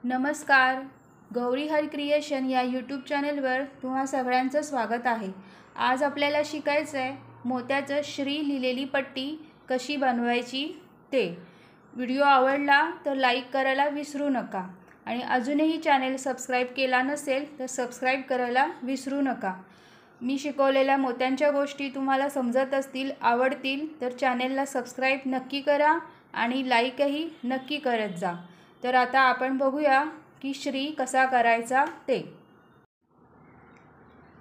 नमस्कार. गौरी हर क्रिएशन या यूट्यूब चॅनलवर तुम्हा सगळ्यांचं स्वागत आहे. आज आपल्याला शिकायचं आहे मोत्याचं श्री लिहिलेली पट्टी कशी बनवायची ते. व्हिडिओ आवडला तर लाईक करायला विसरू नका आणि अजूनही चॅनल सबस्क्राईब केला नसेल तर सबस्क्राईब करायला विसरू नका. मी शिकवलेल्या मोत्यांच्या गोष्टी तुम्हाला समजत असतील, आवडतील तर चॅनलला सबस्क्राईब नक्की करा आणि लाईकही नक्की करत जा. तर आता आपण बघूया की श्री कसा करायचा ते.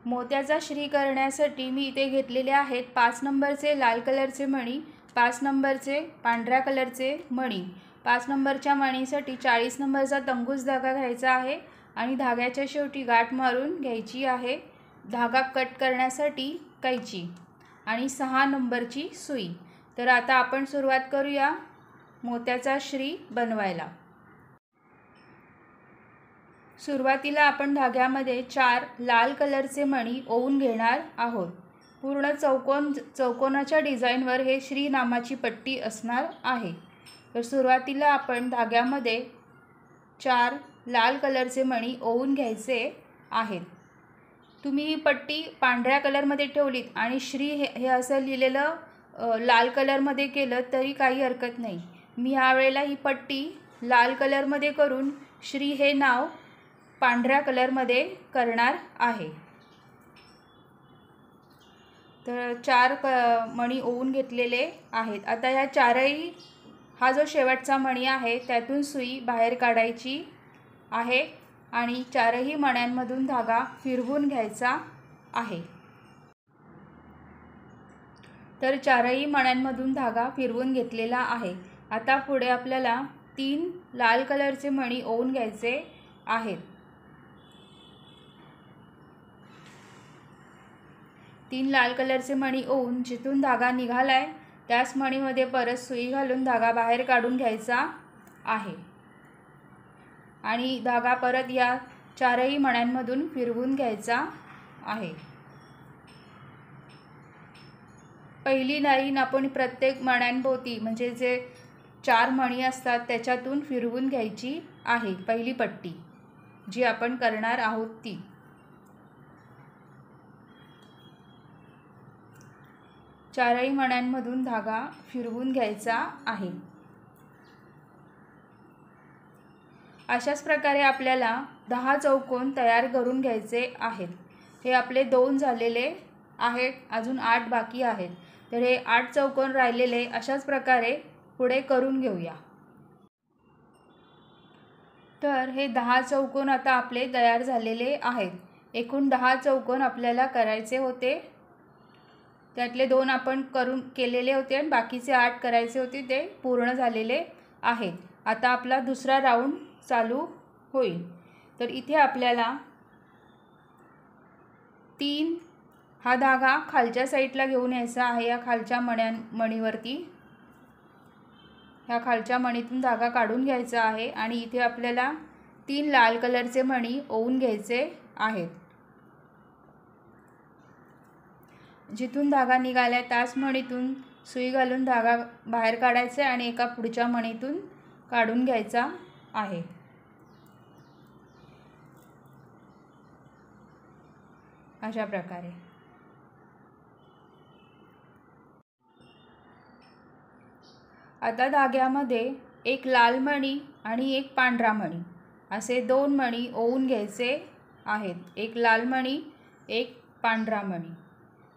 मोत्याचा श्री करण्यासाठी मी इथे घेतलेले आहेत 5 नंबरचे लाल कलरचे मणी, 5 नंबरचे पांढऱ्या कलरचे मणी. 5 नंबरच्या मणीसाठी 40 नंबरचा तंगूस धागा घ्यायचा आहे आणि धाग्याच्या शेवटी गाठ मारून घ्यायची आहे. धागा कट करण्यासाठी कैची आणि 6 नंबरची सुई. तर आता आपण सुरुवात करूया मोत्याचा श्री बनवायला. सुरुवातीला आपण धाग्यामध्ये 4 लाल कलरचे मणी ओवून घेणार आहोत. पूर्ण चौकोनाच्या डिझाईनवर हे श्री नामाची पट्टी असणार आहे. तर सुरुवातीला आपण धाग्यामध्ये 4 लाल कलरचे मणी ओवून घ्यायचे आहेत. तुम्ही ही पट्टी पांढऱ्या कलरमध्ये ठेवलीत आणि श्री हे असं लिहिलेलं लाल कलरमध्ये केलं तरी काही हरकत नाही. मी यावेळेला ही पट्टी लाल कलरमध्ये करून श्री हे नाव पांढऱ्या कलरमध्ये करणार आहे. तर 4 मणी ओवून घेतलेले आहेत. आता ह्या चारही हा जो शेवटचा मणी आहे त्यातून सुई बाहेर काढायची आहे आणि 4ही मण्यांमधून धागा फिरवून घ्यायचा आहे. तर 4ही मण्यांमधून धागा फिरवून घेतलेला आहे. आता पुढे आपल्याला 3 लाल कलरचे मणी ओवून घ्यायचे आहेत. 3 लाल कलरचे मणी ओवून जिथून धागा निघालाय त्याच मणीमध्ये परत सुई घालून धागा बाहेर काढून घ्यायचा आहे आणि धागा परत या 4ही मण्यांमधून फिरवून घ्यायचा आहे. पहिली लाईन आपण प्रत्येक मण्यांभोवती म्हणजे जे 4 मणी असतात त्याच्यातून फिरवून घ्यायची आहे. पहिली पट्टी जी आपण करणार आहोत ती. चारही मण्यांमधून धागा फिरवून घ्यायचा आहे. अशाच प्रकारे आपल्याला 10 चौकोन तयार करून घ्यायचे आहेत. हे आपले 2 झालेले आहेत, अजून 8 बाकी आहेत. तर हे 8 चौकोन राहिलेले अशाच प्रकारे पुढे करून घेऊया. तर हे 10 चौकोन आता आपले तयार झालेले आहेत. एकूण 10 चौकोन आपल्याला करायचे होते. त्यातले 2 आपण केलेले होते आणि बाकीचे 8 करायचे होते ते पूर्ण झालेले आहेत. आता आपला दुसरा राऊंड चालू होईल. तर इथे आपल्याला 3 हा धागा खालच्या साईडला घेऊन यायचा आहे. या खालच्या मणीवरती ह्या खालच्या मणीतून धागा काढून घ्यायचा आहे आणि इथे आपल्याला 3 लाल कलरचे मणी ओवून घ्यायचे आहेत. जिथून धागा निघाला त्याच मणीतून सुई घालून धागा बाहेर काढायचा आणि एका पुढच्या मणीतून काढून घ्यायचा आहे. अशा प्रकारे. आता धाग्यामध्ये एक लाल मणी आणि एक पांढरा मणी असे 2 मणी ओवून घ्यायचे आहेत. एक लाल मणी, एक पांढरा मणी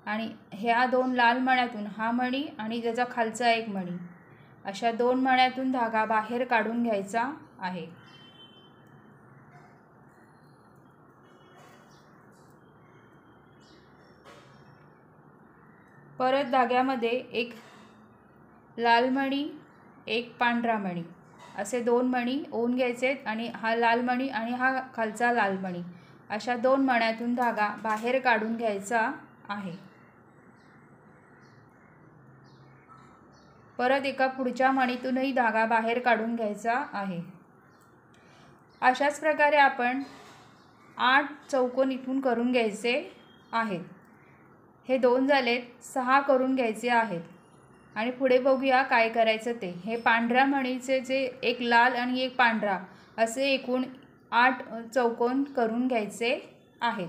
आणि ह्या 2 लाल मण्यातून हा मणी आणि त्याचा खालचा एक मणी अशा 2 मण्यातून धागा बाहेर काढून घ्यायचा आहे. परत धाग्यामध्ये एक लाल मणी, एक पांढरा मणी असे 2 मणी ओवून घ्यायचे आणि हा लाल मणी आणि हा खालचा लाल मणी अशा 2 मण्यातून धागा बाहेर काढून घ्यायचा आहे. परत एका पुढच्या मणीतूनही धागा बाहेर काढून घ्यायचा आहे. अशाच प्रकारे आपण 8 चौकोन इथून करून घ्यायचे आहेत. हे 2 झालेत, 6 करून घ्यायचे आहेत आणि पुढे बघूया काय करायचं ते. हे पांढऱ्या मणीचे जे एक लाल आणि एक पांढरा असे एकूण 8 चौकोन करून घ्यायचे आहेत।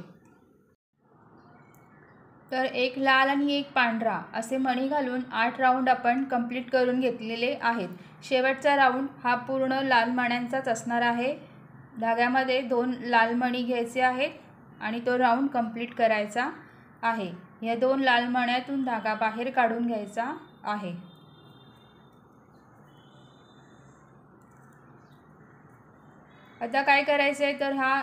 तर एक लाल आणि एक पांढरा असे मणी घालून 8 राऊंड आपण कंप्लीट करून घेतलेले आहेत। शेवटचा राऊंड हा पूर्ण लाल मण्यांचाच असणार आहे। धाग्यामध्ये 2 लाल मणी घ्यायचे आहेत आणि तो राऊंड कंप्लीट करायचा आहे। या 2 लाल मण्यातून धागा बाहेर काढून घ्यायचा आहे। आता काय करायचं आहे तर हा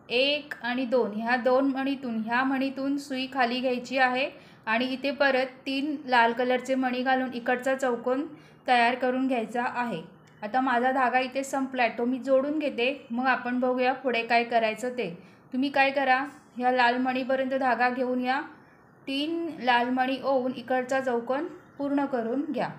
1 आणि 2 ह्या 2 मणीतून ह्या मणीतून सुई खाली घ्यायची आहे आणि इथे परत 3 लाल कलरचे मणी घालून इकडचा चौकोन तयार करून घ्यायचा आहे। आता माझा धागा इथे संपलाय, तो मी जोडून घेते, मग आपण बघूया पुढे काय करायचं ते। तुम्ही काय करा, ह्या लाल मणीपर्यंत धागा घेऊन या, 3 लाल मणी ओवून इकडचा चौकोन पूर्ण करून घ्या।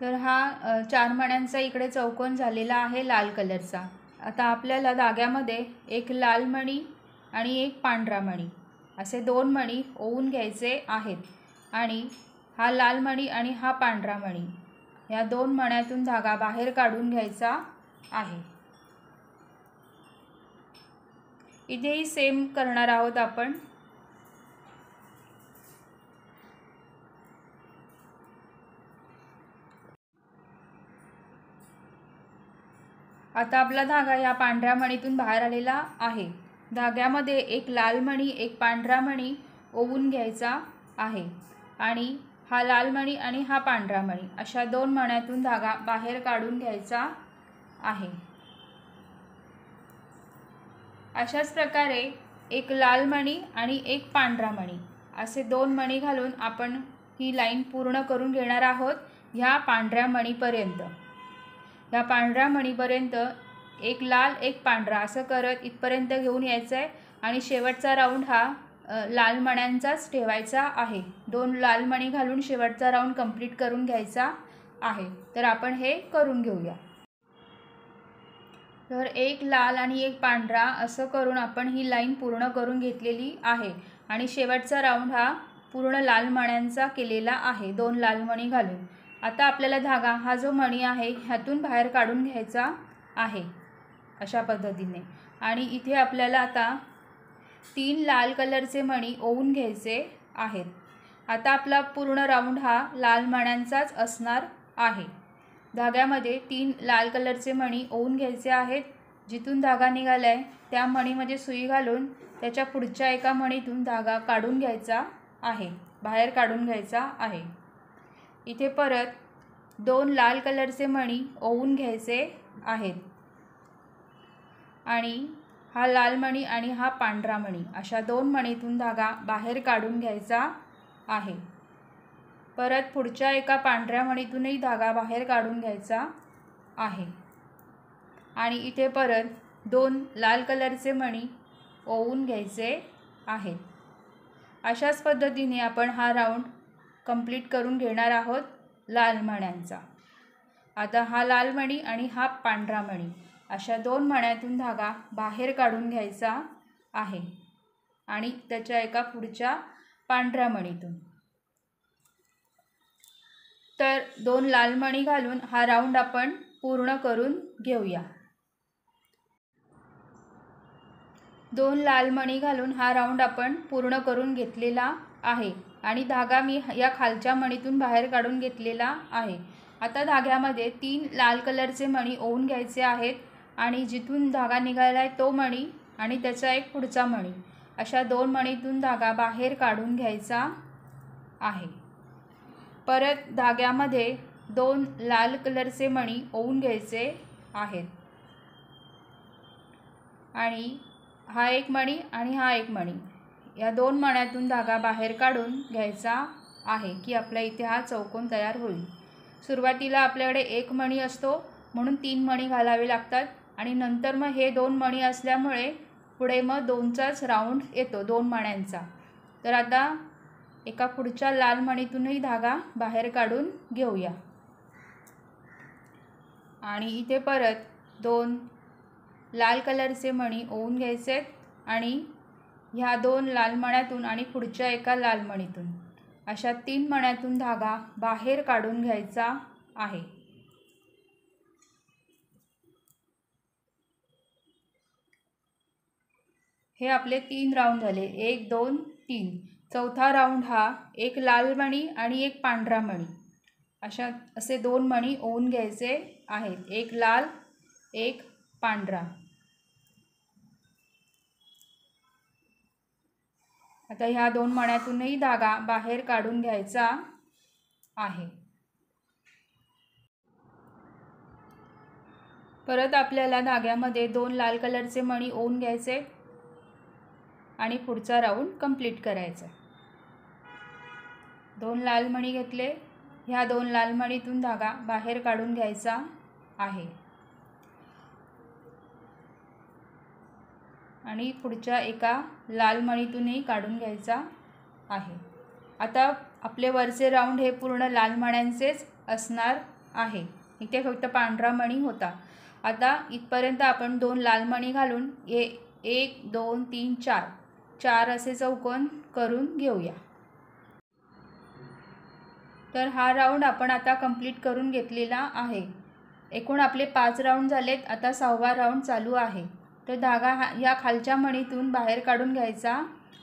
तर हा 4 मण्यांचा इकडे चौकोन झालेला आहे लाल कलरचा। आता आपल्याला धाग्यामध्ये एक लाल मणी आणि एक पांढरा मणी असे 2 मणी ओवून घ्यायचे आहेत आणि हा लाल मणी आणि हा पांढरा मणी या 2 मण्यातून धागा बाहेर काढून घ्यायचा आहे। इथेही सेम करणार आहोत आपण। आता आपला धागा या पांढऱ्या मणीतून बाहेर आलेला आहे। धाग्यामध्ये एक लाल मणी एक पांढरा मणी ओवून घ्यायचा आहे आणि हा लाल मणी आणि हा पांढरा मणी अशा 2 मण्यातून धागा बाहेर काढून घ्यायचा आहे। अशाच प्रकारे एक लाल मणी आणि एक पांढरा मणी असे 2 मणी घालून आपण ही लाईन पूर्ण करून घेणार आहोत ह्या पांढऱ्या मणीपर्यंत। या पांढऱ्या मणीपर्यंत एक लाल एक पांढरा असं करत इथपर्यंत घेऊन यायचं आहे आणि शेवटचा राऊंड हा लाल मण्यांचाच ठेवायचा आहे। 2 लाल मणी घालून शेवटचा राऊंड कंप्लीट करून घ्यायचा आहे। तर आपण हे करून घेऊया। तर एक लाल आणि एक पांढरा असं करून आपण ही लाईन पूर्ण करून घेतलेली आहे आणि शेवटचा राऊंड हा पूर्ण लाल मण्यांचा केलेला आहे 2 लाल मणी घालून। आता आपल्याला धागा हा जो मणी आहे ह्यातून बाहेर काढून घ्यायचा आहे अशा पद्धतीने आणि इथे आपल्याला आता 3 लाल कलरचे मणी ओवून घ्यायचे आहेत। आता आपला पूर्ण राऊंड हा लाल मण्यांचाच असणार आहे। धाग्यामध्ये 3 लाल कलरचे मणी ओवून घ्यायचे आहेत। जिथून धागा निघालाय त्या मणीमध्ये सुई घालून त्याच्या पुढच्या एका मणीतून धागा काढून घ्यायचा आहे, बाहेर काढून घ्यायचा आहे। इथे परत 2 लाल कलरचे मणी ओवून घ्यायचे आहेत आणि हा लाल मणी आणि हा पांढरा मणी अशा 2 मणीतून धागा बाहेर काढून घ्यायचा आहे। परत पुढच्या एका पांढऱ्या मणीतूनही धागा बाहेर काढून घ्यायचा आहे आणि इथे परत 2 लाल कलरचे मणी ओवून घ्यायचे आहेत। अशाच पद्धतीने आपण हा राऊंड कंप्लीट करून घेणार आहोत लाल मण्यांचा। आता हा लाल मणी आणि हा पांढरा मणी अशा 2 मण्यातून धागा बाहेर काढून घ्यायचा आहे आणि त्याच्या एका पुढच्या पांढऱ्या मणीतून। तर 2 लाल मणी घालून हा राऊंड आपण पूर्ण करून घेऊया। 2 लाल मणी घालून हा राऊंड आपण पूर्ण करून घेतलेला आहे आणि धागा मी या खालच्या मणीतून बाहेर काढून घेतलेला आहे। आता धाग्यामध्ये 3 लाल कलरचे मणी ओवून घ्यायचे आहेत आणि जिथून धागा निघालाय तो मणी आणि त्याचा एक पुढचा मणी अशा 2 मणीतून धागा बाहेर काढून घ्यायचा आहे। परत धाग्यामध्ये 2 लाल कलरचे मणी ओवून घ्यायचे आहेत आणि हा एक मणी आणि हा एक मणी या 2 मण्यातून धागा बाहेर काढून घ्यायचा आहे की आपल्या इथे हा चौकोन तयार होईल। सुरुवातीला आपल्याकडे एक मणी असतो म्हणून 3 मणी घालावे लागतात आणि नंतर मग हे 2 मणी असल्यामुळे पुढे मग 2चाच राऊंड येतो 2 मण्यांचा। तर आता एका पुढच्या लाल मणीतूनही धागा बाहेर काढून घेऊया आणि इथे परत 2 लाल कलरचे मणी ओवून घ्यायचे आणि ह्या 2 लाल मण्यातून आणि पुढच्या एका लाल मणीतून अशा 3 मण्यातून धागा बाहेर काढून घ्यायचा आहे। हे आपले 3 राऊंड झाले, 1 2 3. चौथा राऊंड हा एक लाल मणी आणि एक पांढरा मणी असे 2 मणी ओवून घ्यायचे आहेत, एक लाल एक पांढरा. आता ह्या 2 मण्यांतूनही धागा बाहेर काढून घ्यायचा आहे. परत आपल्याला धाग्यामध्ये 2 लाल कलरचे मणी ओवून घ्यायचे आणि पुढचा राऊंड कंप्लीट करायचा. 2 लाल मणी घेतले, ह्या 2 लाल मणीतून धागा बाहेर काढून घ्यायचा आहे आणि पुढच्या एका लाल मणीतूनही काढून घ्यायचा आहे. आता आपले वरचे राऊंड हे पूर्ण लाल मण्यांचेच असणार आहे. इथे फक्त पांढरा मणी होता. आता इथपर्यंत आपण 2 लाल मणी घालून 1 2 3 4 असे चौकोन करून घेऊया. तर हा राऊंड आपण आता कंप्लीट करून घेतलेला आहे. एकूण आपले 5 राऊंड झालेत. आता 6वा राऊंड चालू आहे. तर धागा या खालच्या मणीतून बाहेर काढून घ्यायचा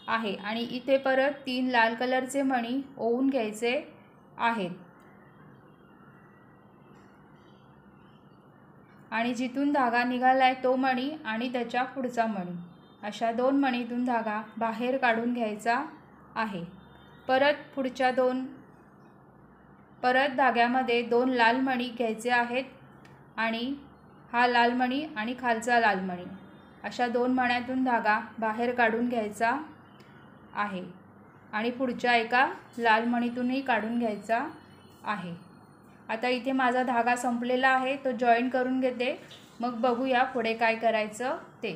आहे आणि इथे परत 3 लाल कलरचे मणी ओवून घ्यायचे आहेत आणि जिथून धागा निघालाय तो मणी आणि त्याच्या पुढचा मणी अशा 2 मणीतून धागा बाहेर काढून घ्यायचा आहे. परत धाग्यामध्ये 2 लाल मणी घ्यायचे आहेत आणि हा लाल मणी आणि खालचा लाल मणी अशा 2 मण्यांतून धागा बाहेर काढून घ्यायचा आहे आणि पुढच्या एका लाल मणीतूनही काढून घ्यायचा आहे. आता इथे माझा धागा संपलेला आहे, तो जॉईन करून घेते, मग बघूया पुढे काय करायचं ते.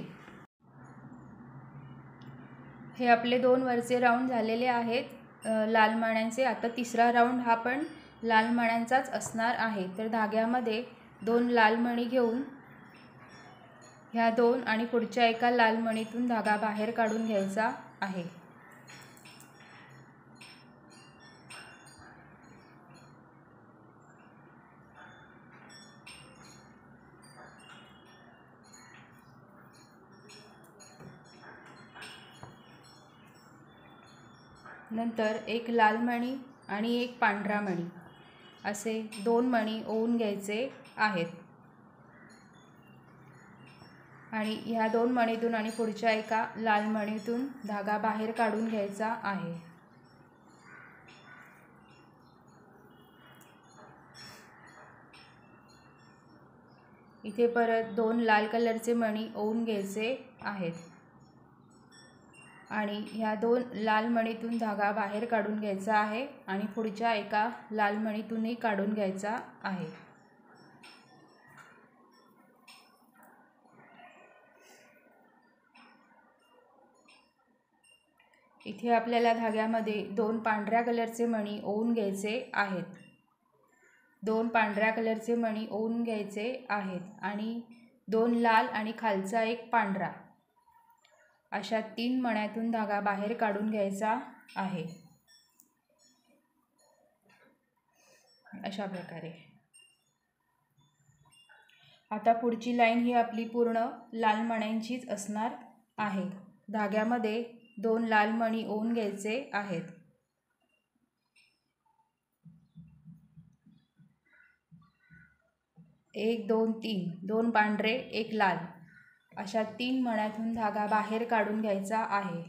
हे आपले 2 वरचे राऊंड झालेले आहेत लाल मण्यांचे. आता तिसरा राऊंड हा पण लाल मण्यांचाच असणार आहे. तर धाग्यामध्ये 2 लाल मणी घेऊन ह्या 2 आणि पुढच्या एका लाल मणीतून धागा बाहेर काढून घ्यायचा आहे. नंतर एक लाल मणी आणि एक पांढरा मणी असे 2 मणी ओवून घ्यायचे आहेत आणि ह्या 2 मणीतून आणि पुढच्या एका लाल मणीतून धागा बाहेर काढून घ्यायचा आहे. इथे परत 2 लाल कलरचे मणी ओवून घ्यायचे आहेत आणि ह्या 2 लाल मणीतून धागा बाहेर काढून घ्यायचा आहे आणि पुढच्या एका लाल मणीतूनही काढून घ्यायचा आहे. इथे आपल्याला धाग्यामध्ये 2 पांढऱ्या कलरचे मणी ओवून घ्यायचे आहेत. 2 पांढऱ्या कलरचे मणी ओवून घ्यायचे आहेत आणि 2 लाल आणि खालचा एक पांढरा अशा 3 मण्यांतून धागा बाहेर काढून घ्यायचा आहे. अशा प्रकारे आता पुढची लाईन ही आपली पूर्ण लाल मण्यांचीच असणार आहे. धाग्यामध्ये 2 लाल मणी ओवून घ्यायचे आहेत. एक 2 3 2 पांढरे एक लाल अशा 3 मण्यांतून धागा बाहेर काढून घ्यायचा आहे.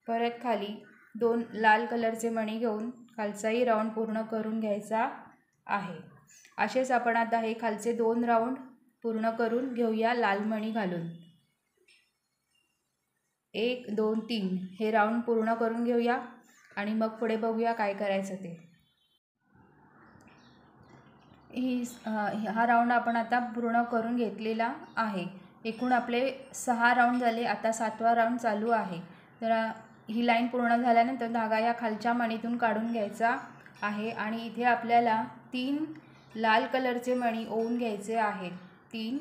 परत खाली 2 लाल कलरचे मणी घेऊन खालचाही राऊंड पूर्ण करून घ्यायचा आहे. असेच आपण आता हे खालचे 2 राऊंड पूर्ण करून घेऊया लाल मणी घालून. 1 2 3 हे राऊंड पूर्ण करून घेऊया आणि मग पुढे बघूया काय करायचं ते. हा राऊंड आपण आता पूर्ण करून घेतलेला आहे. एकूण आपले 6 राऊंड झाले. आता 7वा राऊंड चालू आहे. तर ही लाईन पूर्ण झाल्यानंतर धागा या खालच्या मणीतून काढून घ्यायचा आहे आणि इथे आपल्याला 3 लाल कलरचे मणी ओवून घ्यायचे आहेत. 3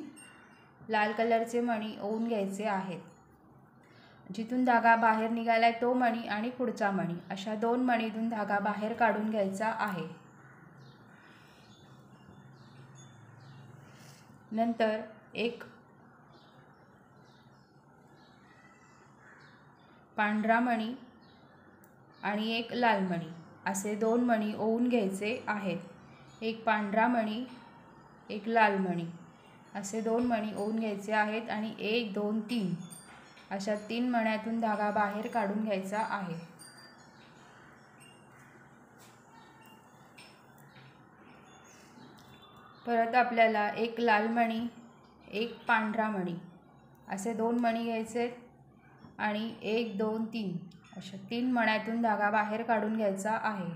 लाल कलरचे मणी ओवून घ्यायचे आहेत. जिथून धागा बाहेर निघालाय तो मणी आणि पुढचा मणी अशा 2 मणीतून धागा बाहेर काढून घ्यायचा आहे. नंतर एक पांढरा मणी आणि एक लाल मणी असे 2 मणी ओवून घ्यायचे आहेत। एक पांढरा मणी, एक लाल मणी असे 2 मणी ओवून घ्यायचे आहेत आणि 1 2 3 अशा 3 मण्यातून धागा बाहेर काढून घ्यायचा आहे। परत आपल्याला एक लाल मणी, एक पांढरा मणी असे 2 मणी घ्यायचे आणि 1 2 3 अशा 3 मण्यातून धागा बाहेर काढून घ्यायचा आहे।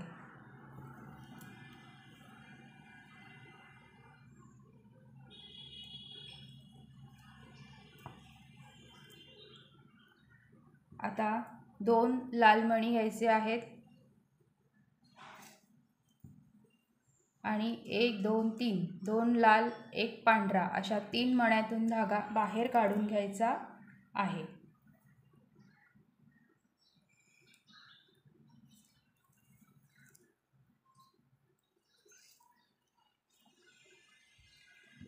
आता 2 लाल मणी घ्यायचे आहेत आणि 1 2 3 2 लाल, एक पांढरा अशा 3 मण्यातून धागा बाहेर काढून घ्यायचा आहे।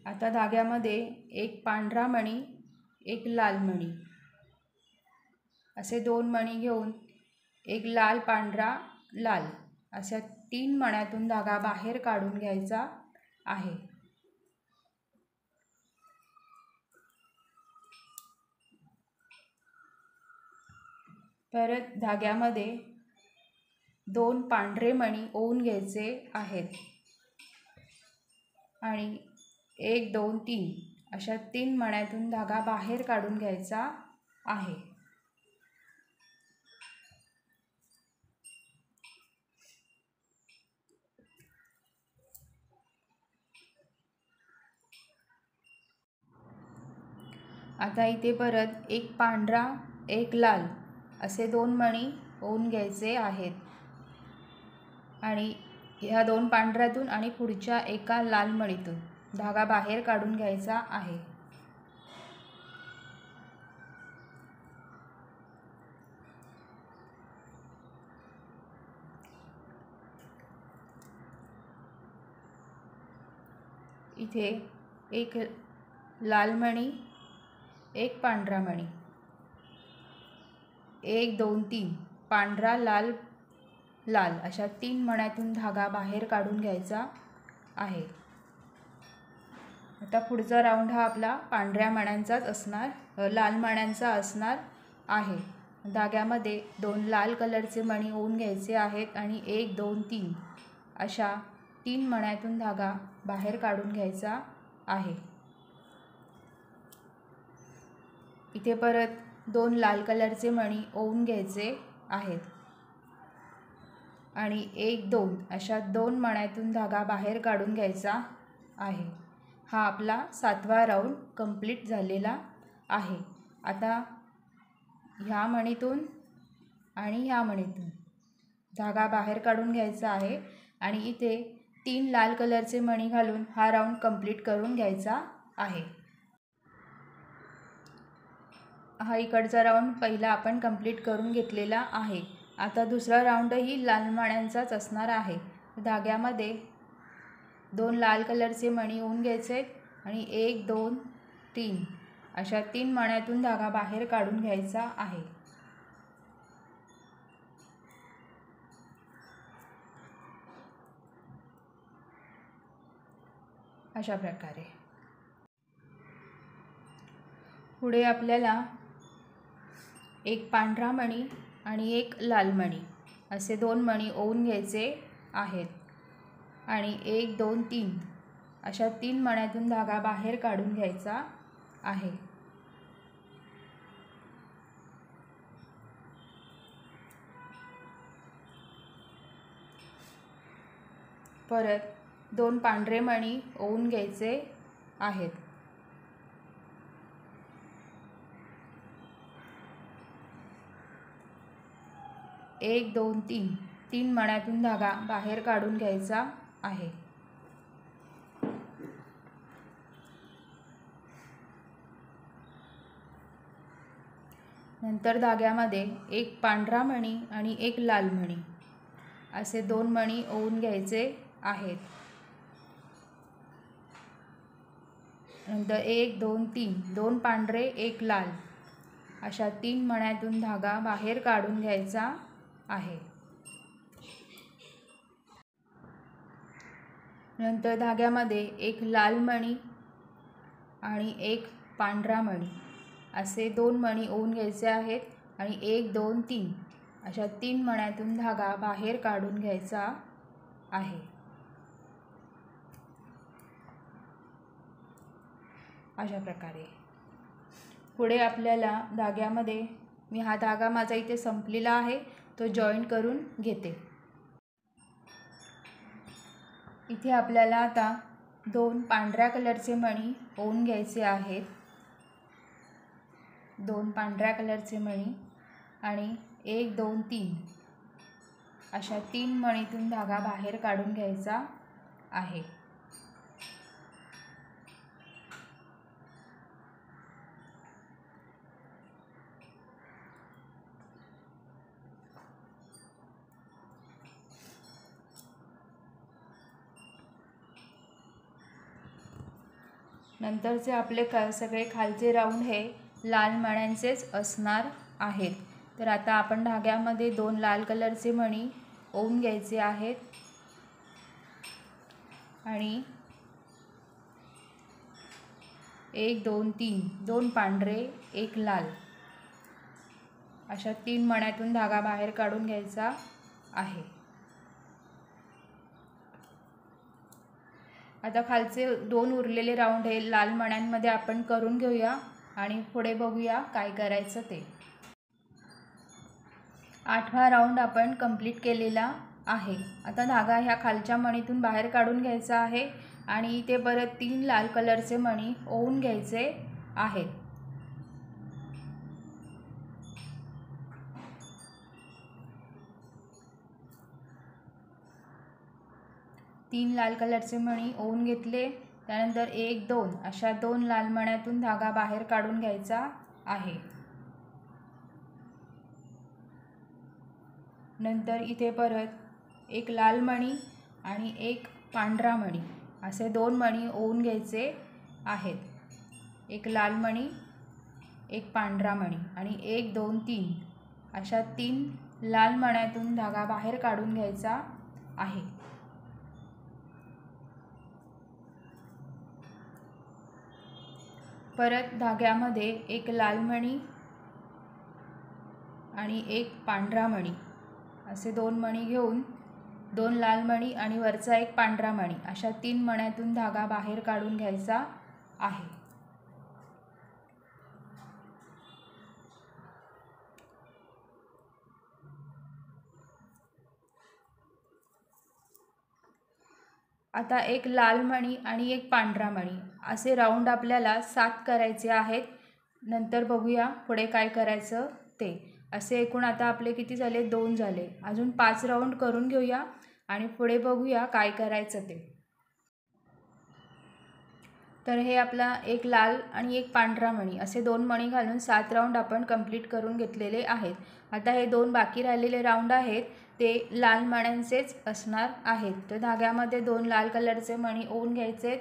आता धाग्यामध्ये एक पांढरा मणी, एक लाल मणी असे 2 मणी घेऊन एक लाल पांढरा लाल अशा 3 मण्यातून धागा बाहेर काढून घ्यायचा आहे। परत धाग्यामध्ये 2 पांढरे मणी ओवून घ्यायचे आहेत आणि 1 2 3 अशा 3 मण्यातून धागा बाहेर काढून घ्यायचा आहे। आता इथे परत एक पांढरा, एक लाल असे 2 मणी ओवून घ्यायचे आहेत आणि ह्या 2 पांढऱ्यातून आणि पुढच्या एका लाल मणीतून धागा बाहेर काढून घ्यायचा आहे। इथे एक लाल मणी, एक पांढरा मणी, 1 2 3 पांढरा लाल लाल अशा 3 मण्यातून धागा बाहेर काढून घ्यायचा आहे। आता पुढचा राऊंड हा आपला पांढऱ्या मण्यांचाच असणार, लाल मण्यांचा असणार आहे। धाग्यामध्ये 2 लाल कलरचे मणी ओवून घ्यायचे आहेत आणि 1 2 3 अशा 3 मण्यातून धागा बाहेर काढून घ्यायचा आहे। इथे परत 2 लाल कलरचे मणी ओवून घ्यायचे आहेत आणि 1 2 अशा 2 मण्यातून धागा बाहेर काढून घ्यायचा आहे। हा आपला 7वा राऊंड कंप्लीट झालेला आहे। आता ह्या मणीतून आणि ह्या मणीतून धागा बाहेर काढून घ्यायचा आहे आणि इथे 3 लाल कलरचे मणी घालून हा राऊंड कंप्लीट करून घ्यायचा आहे। हा इकडचा राऊंड पहिला आपण कंप्लीट करून घेतलेला आहे। आता दुसरा राऊंडही लाल मण्यांचाच असणार आहे। धाग्यामध्ये 2 लाल कलरचे मणी ओवून घ्यायचे आणि 1 2 3 अशा 3 मण्यातून धागा बाहेर काढून घ्यायचा आहे। अशा प्रकारे पुढे आपल्याला एक पांढरा मणी आणि एक लाल मणी असे 2 मणी ओवून घ्यायचे आहेत आणि 1 2 3 अशा 3 मण्यातून धागा बाहेर काढून घ्यायचा आहे। परत 2 पांढरे मणी ओवून घ्यायचे आहेत। एक 2 3 3 मण्यातून धागा बाहेर काढून घ्यायचा आहे। नंतर धाग्यामध्ये एक पांढरा मणी आणि एक लाल मणी असे 2 मणी ओवून घ्यायचे आहेत नंतर 1 2 3 2 पांढरे 1 लाल अशा 3 मण्यातून धागा बाहेर काढून घ्यायचा आहे. नंतर धाग्यामध्ये 1 लाल मणी आणि 1 पांढरा मणी असे 2 मणी ओवून घ्यायचे आहेत आणि 1 2 3 अशा 3 मण्यातून धागा बाहेर काढून घ्यायचा आहे. अशा प्रकारे पुढे आपल्याला धाग्यामध्ये मी हा धागा माझा इथे संपलेला आहे तो जॉईन करून घेते. इथे आपल्याला आता 2 पांढऱ्या कलरचे मणी ओवून घ्यायचे आहेत. 2 पांढऱ्या कलरचे मणी आणि 1 2 3 अशा 3 मणीतून धागा बाहेर काढून घ्यायचा आहे. नंतरचे आपले सगळे खालचे राऊंड हे लाल मण्यांचेच असणार आहेत. तर आता आपण धाग्यामध्ये 2 लाल कलरचे मणी ओवून घ्यायचे आहेत आणि 1 2 3 2 पांढरे 1 लाल अशा 3 मण्यातून धागा बाहेर काढून घ्यायचा आहे. आता खालचे 2 उरलेले राऊंड हे लाल मण्यांमध्ये आपण करून घेऊया आणि पुढे बघूया काय करायचं ते. 8वा राऊंड आपण कंप्लीट केलेला आहे. आता धागा ह्या खालच्या मणीतून बाहेर काढून घ्यायचा आहे आणि इथे परत 3 लाल कलरचे मणी ओवून घ्यायचे आहेत. 3 लाल कलरचे मणी ओवून घेतले. त्यानंतर 1 2 अशा 2 लाल मण्यातून धागा बाहेर काढून घ्यायचा आहे. नंतर इथे परत 1 लाल मणी आणि 1 पांढरा मणी असे 2 मणी ओवून घ्यायचे आहेत. 1 लाल मणी 1 पांढरा मणी आणि 1 2 3 अशा 3 लाल मण्यातून धागा बाहेर काढून घ्यायचा आहे. परत धाग्यामध्ये 1 लाल मणी आणि 1 पांढरा मणी असे 2 मणी घेऊन 2 लाल मणी आणि वरचा 1 पांढरा मणी अशा 3 मण्यातून धागा बाहेर काढून घ्यायचा आहे. आता 1 लाल मणी आणि 1 पांढरा मणी असे राऊंड आपल्याला 7 करायचे आहेत. नंतर बघूया पुढे काय करायचं ते. असे एकूण आता आपले किती झाले 2 झाले. अजून 5 राऊंड करून घेऊया आणि पुढे बघूया काय करायचं ते. तर हे आपला 1 लाल आणि 1 पांढरा मणी असे 2 मणी घालून 7 राऊंड आपण कंप्लीट करून घेतलेले आहेत. आता हे 2 बाकी राहिलेले राऊंड आहेत ते लाल मण्यांचेच असणार आहेत. तर धाग्यामध्ये 2 लाल कलरचे मणी ओवून घ्यायचे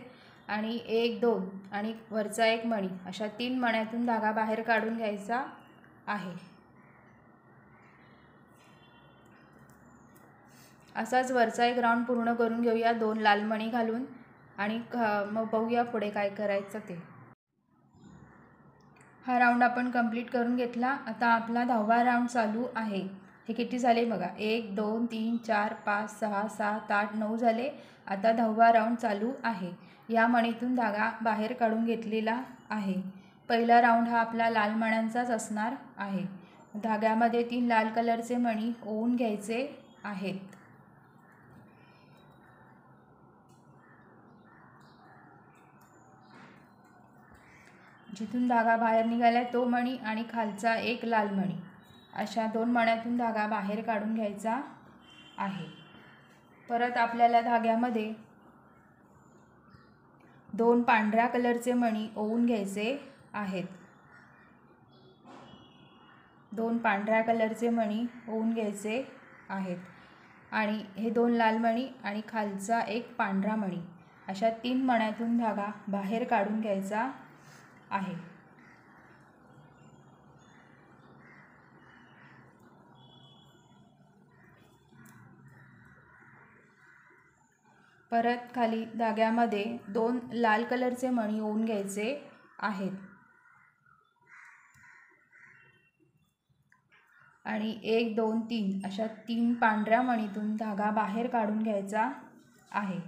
आणि 1 2 आणि वरचा 1 मणी अशा 3 मण्यातून धागा बाहेर काढून घ्यायचा आहे. असाच वरचा 1 राऊंड पूर्ण करून घेऊया 2 लाल मणी घालून आणि मग बघूया पुढे काय करायचं ते. हा राऊंड आपण कंप्लीट करून घेतला. आता आपला 10वा राऊंड चालू आहे. हे किती झाले बघा 1 2 3 4 5 6 7 8 9 झाले. आता 10वा राऊंड चालू आहे. या मणीतून धागा बाहेर काढून घेतलेला आहे. पहिला राऊंड हा आपला लाल मण्यांचाच असणार आहे. धाग्यामध्ये 3 लाल कलरचे मणी ओवून घ्यायचे आहेत. जिथून धागा बाहेर निघाला तो मणी आणि खालचा 1 लाल मणी अशा 2 मण्यातून धागा बाहेर काढून घ्यायचा आहे. परत आपल्याला धाग्यामध्ये 2 पांढऱ्या कलरचे मणी ओवून घ्यायचे आहेत. 2 पांढऱ्या कलरचे मणी ओवून घ्यायचे आहेत आणि हे 2 लाल मणी आणि खालचा 1 पांढरा मणी अशा 3 मण्यातून धागा बाहेर काढून घ्यायचा आहे. परत खाली धाग्यामध्ये 2 लाल कलरचे मणी ओवून घ्यायचे आहेत आणि 1 2 3 अशा 3 पांढऱ्या मणीतून धागा बाहेर काढून घ्यायचा आहे.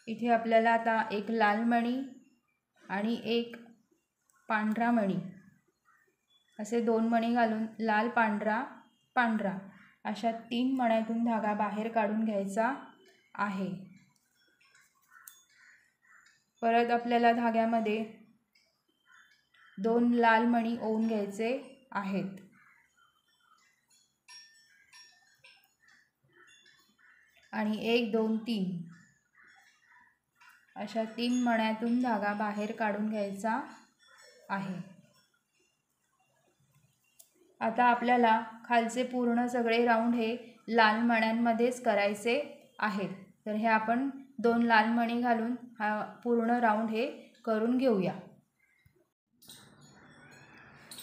इथे आपल्याला आता एक लाल मणी आणि एक पांढरा मणी असे 2 मणी घालून लाल पांढरा पांढरा अशा 3 मण्यातून धागा बाहेर काढून घ्यायचा आहे. परत आपल्याला धाग्यामध्ये 2 लाल मणी ओवून घ्यायचे आहेत आणि 1 2 3 अशा 3 मण्यातून धागा बाहेर काढून घ्यायचा आहे. आता आपल्याला खालचे पूर्ण सगळे राऊंड हे लाल मण्यांमध्येच करायचे आहेत. तर हे आपण 2 लाल मणी घालून हा पूर्ण राऊंड हे करून घेऊया.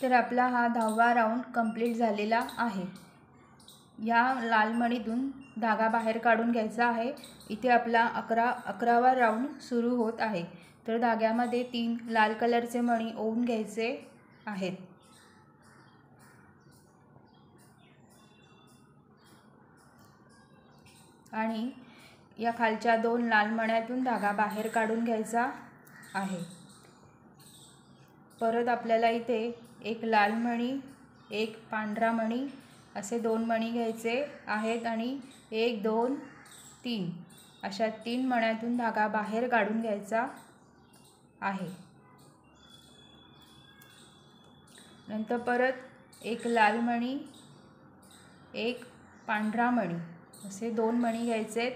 तर आपला हा 10वा राऊंड कंप्लीट झालेला आहे. या लाल मणीतून धागा बाहेर काढून घ्यायचा आहे. इथे आपला 11वा राऊंड सुरू होत आहे. तर धाग्यामध्ये 3 लाल कलरचे मणी ओवून घ्यायचे आहेत आणि या खालच्या 2 लाल मण्यातून धागा बाहेर काढून घ्यायचा आहे. परत आपल्याला इथे एक लाल मणी एक पांढरा मणी असे 2 मणी घ्यायचे आहेत आणि 1 2 3 अशा 3 मण्यातून धागा बाहेर काढून घ्यायचा आहे. नंतर परत एक लाल मणी एक पांढरा मणी असे 2 मणी घ्यायचे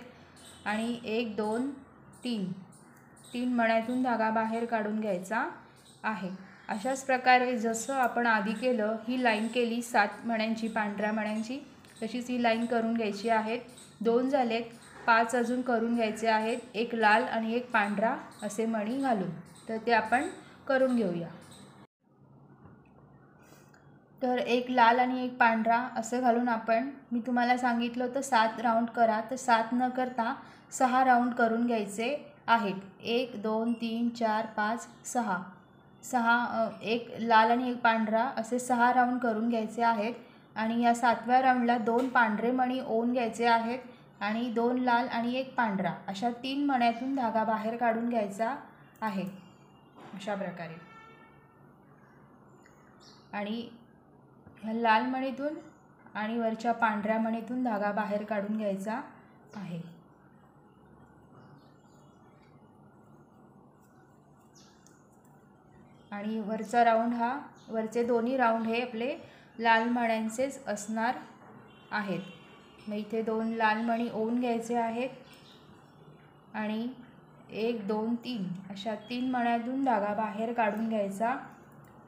आणि 1 2 3 मण्यातून धागा बाहेर काढून घ्यायचा आहे. अशाच प्रकारे जसं आपण आधी केलं ही लाईन केली 7 मण्यांची पांढऱ्या मण्यांची तशीच ही लाईन करून घ्यायची आहेत. 2 झालेत 5 अजून करून घ्यायचे आहेत. एक लाल आणि एक पांढरा असे मणी घालून. तर ते आपण करून घेऊया. तर एक लाल आणि एक पांढरा असं घालून मी तुम्हाला सांगितलं होतं 7 राऊंड करा. तर 7 न करता 6 राऊंड करून घ्यायचे आहेत. 1 2 3 4 5 6 एक लाल आणि एक पांढरा असे 6 राऊंड करून घ्यायचे आहेत. आणि या 7व्या राऊंडला 2 पांढरे मणी ओवून घ्यायचे आहेत आणि 2 लाल आणि एक पांढरा अशा 3 मण्यातून धागा बाहेर काढून घ्यायचा आहे अशा प्रकारे. आणि ह्या लाल मणीतून आणि वरच्या पांढऱ्या मणीतून धागा बाहेर काढून घ्यायचा आहे. आणि वरचा राऊंड वरचे दोन्ही राऊंड हे आपले लाल मण्यांचेच असणार आहेत. मग इथे 2 लाल मणी ओवून घ्यायचे आहेत आणि 1 2 3 अशा 3 मण्यातून धागा बाहेर काढून घ्यायचा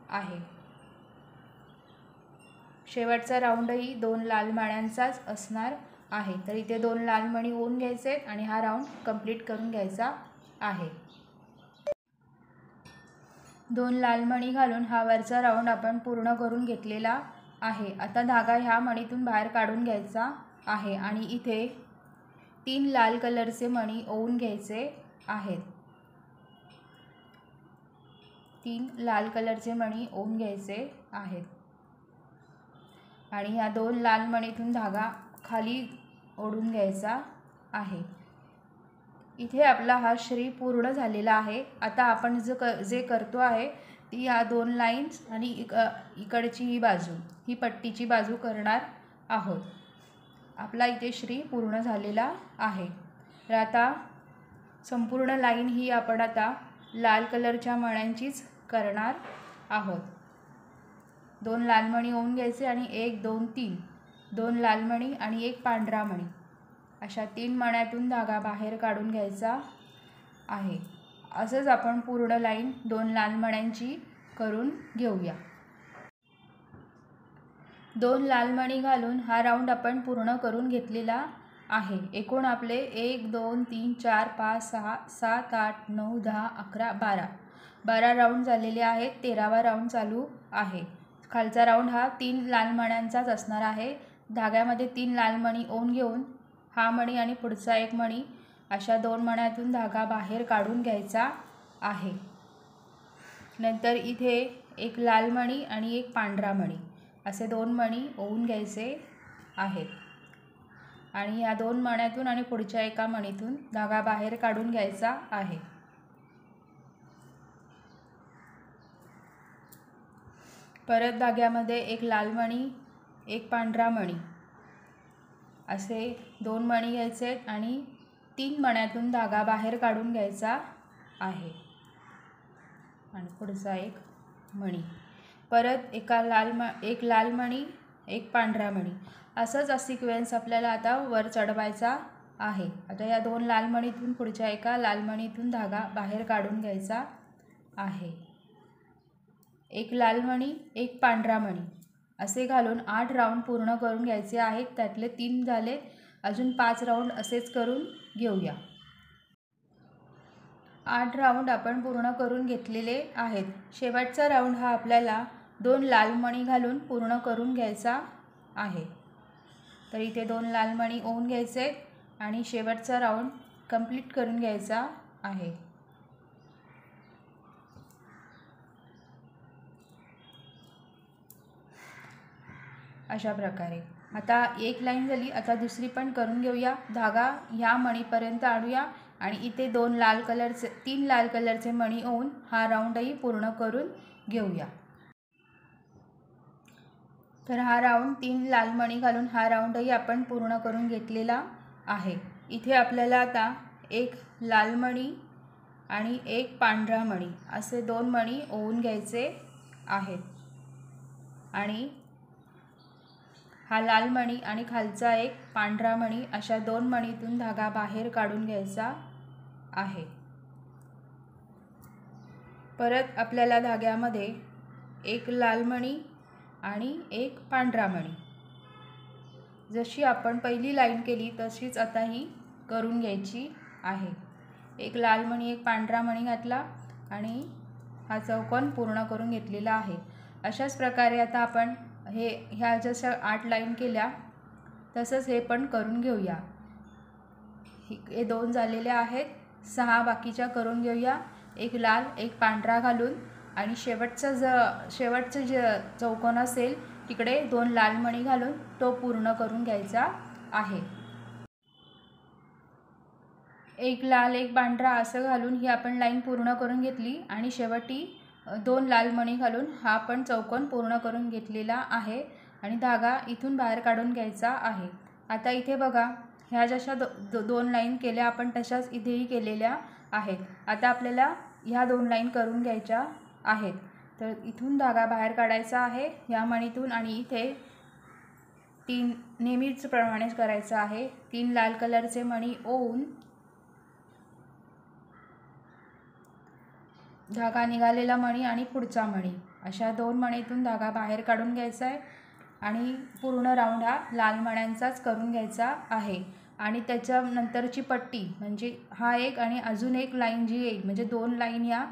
आहे. शेवटचा राऊंडही 2 लाल मण्यांचाच असणार आहे. तर इथे 2 लाल मणी ओवून घ्यायचे आणि हा राऊंड कंप्लीट करून घ्यायचा आहे. 2 लाल मणी घालून हा वरचा राऊंड आपण पूर्ण करून घेतलेला आहे. आता धागा ह्या मणीतून बाहेर काढून घ्यायचा आहे आणि इथे 3 लाल कलरचे मणी ओवून घ्यायचे आहेत. 3 लाल कलरचे मणी ओवून घ्यायचे आहेत आणि ह्या 2 लाल मणीतून धागा खाली ओढून घ्यायचा आहे. इथे आपला हा श्री पूर्ण झालेला आहे. आता आपण जे करतो आहे ती ह्या 2 लाईन्स आणि इकडची ही बाजू ही पट्टीची बाजू करणार आहोत. आपला इथे श्री पूर्ण झालेला आहे. तर आता संपूर्ण लाईन ही आपण आता लाल कलरच्या मण्यांचीच करणार आहोत. 2 लाल मणी ओवून घ्यायचे आणि 1 2 3 2 लाल मणी आणि एक पांढरा मणी अशा 3 मण्यातून धागा बाहेर काढून घ्यायचा आहे. असंच आपण पूर्ण लाईन 2 लाल मण्यांची करून घेऊया. 2 लाल मणी घालून हा राऊंड आपण पूर्ण करून घेतलेला आहे। एकूण आपले 1 2 3 4 5 6 7 8 9 10 11 12 राऊंड झालेले आहेत। 13वा राऊंड चालू आहे। खालचा राऊंड हा 3 लाल मण्यांचाच असणार आहे। धाग्यामध्ये 3 लाल मणी ओवून घेऊन हा मणी आणि पुढचा एक मणी अशा 2 मण्यातून धागा बाहेर काढून घ्यायचा आहे। नंतर इथे एक लाल मणी आणि एक पांढरा मणी असे 2 मणी ओवून घ्यायचे आहेत आणि या 2 मण्यातून आणि पुढच्या एका मणीतून धागा बाहेर काढून घ्यायचा आहे। परत धाग्यामध्ये एक लाल मणी एक पांढरा मणी असे 2 मणी घ्यायचे आणि 3 मण्यातून धागा बाहेर काढून घ्यायचा आहे आणि पुढचा एक मणी। परत एक लाल मणी एक पांढरा मणी असंच सिक्वेन्स आपल्याला आता वर चढवायचा आहे। आता या 2 लाल मणीतून पुढच्या एका लाल मणीतून धागा बाहेर काढून घ्यायचा आहे। एक लाल मणी एक पांढरा मणी असे घालून 8 राऊंड पूर्ण करून घ्यायचे आहेत। त्यातले 3 झाले, अजून 5 राऊंड असेच करून घेऊया। 8 राऊंड आपण पूर्ण करून घेतलेले आहेत। शेवटचा राऊंड हा आपल्याला 2 लाल मणी घालून पूर्ण करून घ्यायचा आहे। तर इथे 2 लाल मणी ओवून घ्यायचे आणि शेवटचा राऊंड कंप्लीट करून घ्यायचा आहे। अशा प्रकारे आता एक लाईन झाली। आता दुसरी पण करून घेऊया। धागा ह्या मणीपर्यंत आणूया आणि इथे 3 लाल कलरचे मणी ओवून हा राऊंडही पूर्ण करून घेऊया। तर हा राऊंड 3 लाल मणी घालून हा राऊंडही आपण पूर्ण करून घेतलेला आहे। इथे आपल्याला आता एक लाल मणी आणि एक पांढरा मणी असे 2 मणी ओवून घ्यायचे आहेत आणि हा लाल मणी आणि खालचा एक पांढरा मणी अशा 2 मणीतून धागा बाहेर काढून घ्यायचा आहे। परत आपल्याला धाग्यामध्ये एक लाल मणी आणि एक पांढरा मणी जशी आपण पहिली लाईन केली तशीच आता ही करून घ्यायची आहे। एक लाल मणी एक पांढरा मणी घातला आणि हा चौकोन पूर्ण करून घेतलेला आहे। अशाच प्रकारे आता आपण ह्या जशा 8 लाईन केल्या तसंच हे पण करून घेऊया। हे 2 झालेले आहेत, 6 बाकीच्या करून घेऊया। एक लाल एक पांढरा घालून आणि शेवटचं जे चौकोन असेल तिकडे 2 लाल मणी घालून तो पूर्ण करून घ्यायचा आहे। एक लाल एक पांढरा असं घालून ही आपण लाईन पूर्ण करून घेतली आणि शेवटी 2 लाल मणी घालून हा पण चौकोन पूर्ण करून घेतलेला आहे आणि धागा इथून बाहेर काढून घ्यायचा आहे। आता इथे बघा, ह्या जशा 2 लाईन केल्या आपण तशाच इथेही केलेल्या आहेत। आता आपल्याला ह्या 2 लाईन करून घ्यायच्या आहेत। तर इथून धागा बाहेर काढायचा आहे ह्या मणीतून आणि इथे 3 नेहमीच प्रमाणेच करायचं आहे। 3 लाल कलरचे मणी ओवून धागा निघालेला मणी आणि पुढचा मणी अशा 2 मणीतून धागा बाहेर काढून घ्यायचा आहे आणि पूर्ण राऊंड हा लाल मण्यांचाच करून घ्यायचा आहे। आणि त्याच्यानंतरची पट्टी म्हणजे हा एक आणि अजून एक लाईन जी येईल म्हणजे 2 लाईन या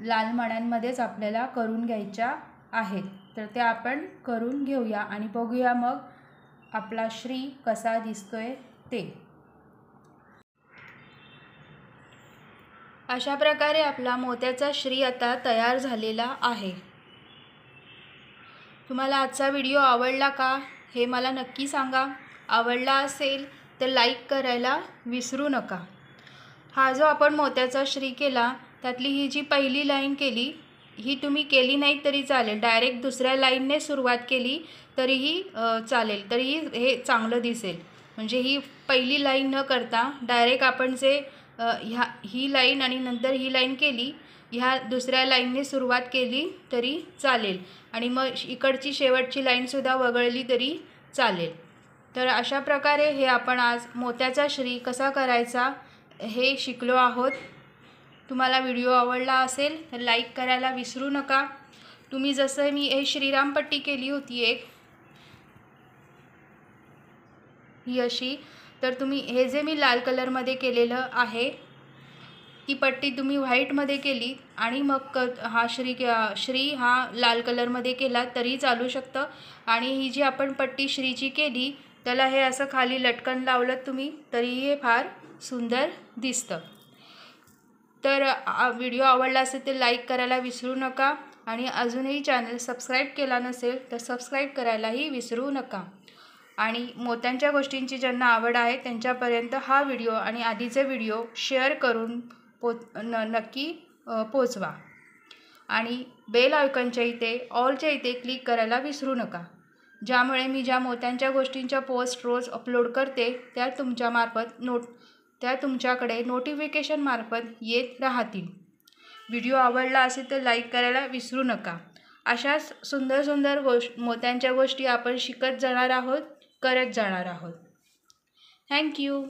लाल मण्यांमध्येच आपल्याला करून घ्यायच्या आहेत। तर त्या आपण करून घेऊया आणि बघूया मग आपला श्री कसा दिसतोय ते। अशा प्रकारे आपला मोत्याचा श्री आता तयार झालेला आहे। तुम्हाला आजचा व्हिडिओ आवडला का हे मला नक्की सांगा। आवडला असेल तर लाईक करायला विसरू नका। हा जो आपण मोत्याचा श्री केला त्यातली ही जी पहिली लाईन केली ही तुम्ही केली नाही तरी चालेल, डायरेक्ट दुसऱ्या लाईनने सुरुवात केली तरीही चालेल, तरीही हे चांगलं दिसेल। म्हणजे ही पहिली लाईन न करता डायरेक्ट आपण जे ही लाईन आणि नंतर ही लाईन केली, ह्या दुसऱ्या लाईनने सुरुवात केली तरी चालेल आणि मग इकडची शेवटची लाईनसुद्धा वगळली तरी चालेल। तर अशा प्रकारे हे आपण आज मोत्याचा श्री कसा करायचा हे शिकलो आहोत। तुम्हाला व्हिडिओ आवडला असेल तर लाईक करायला विसरू नका। तुम्ही जसं मी हे श्रीराम पट्टी केली होती एक, ही अशी. तर तुम्ही हे जे मी लाल कलरमध्ये केलेलं आहे ती पट्टी तुम्ही व्हाईटमध्ये केली आणि मग हा श्री हा लाल कलरमध्ये केला तरी चालू शकतं. आणि ही जी आपण पट्टी श्रीची केली त्याला हे असं खाली लटकन लावलं तुम्ही तरी हे फार सुंदर दिसतं. तर व्हिडिओ आवडला असेल तर लाईक करायला विसरू नका आणि अजूनही चॅनल सबस्क्राईब केला नसेल तर सबस्क्राईब करायलाही विसरू नका. आणि मोत्यांच्या गोष्टींची ज्यांना आवड आहे त्यांच्यापर्यंत हा व्हिडिओ आणि आधीचे व्हिडिओ शेअर करून नक्की पोचवा. आणि बेल आयकॉनच्या इथे ऑलच्या इथे क्लिक करायला विसरू नका, ज्यामुळे मी ज्या मोत्यांच्या गोष्टींच्या पोस्ट रोज अपलोड करते त्या तुमच्याकडे नोटिफिकेशन मार्फत येत राहतील. व्हिडिओ आवडला असेल तर लाईक करायला विसरू नका. अशाच सुंदर सुंदर मोत्यांच्या गोष्टी आपण शिकत जाणार आहोत, करत जाणार आहोत. थँक्यू.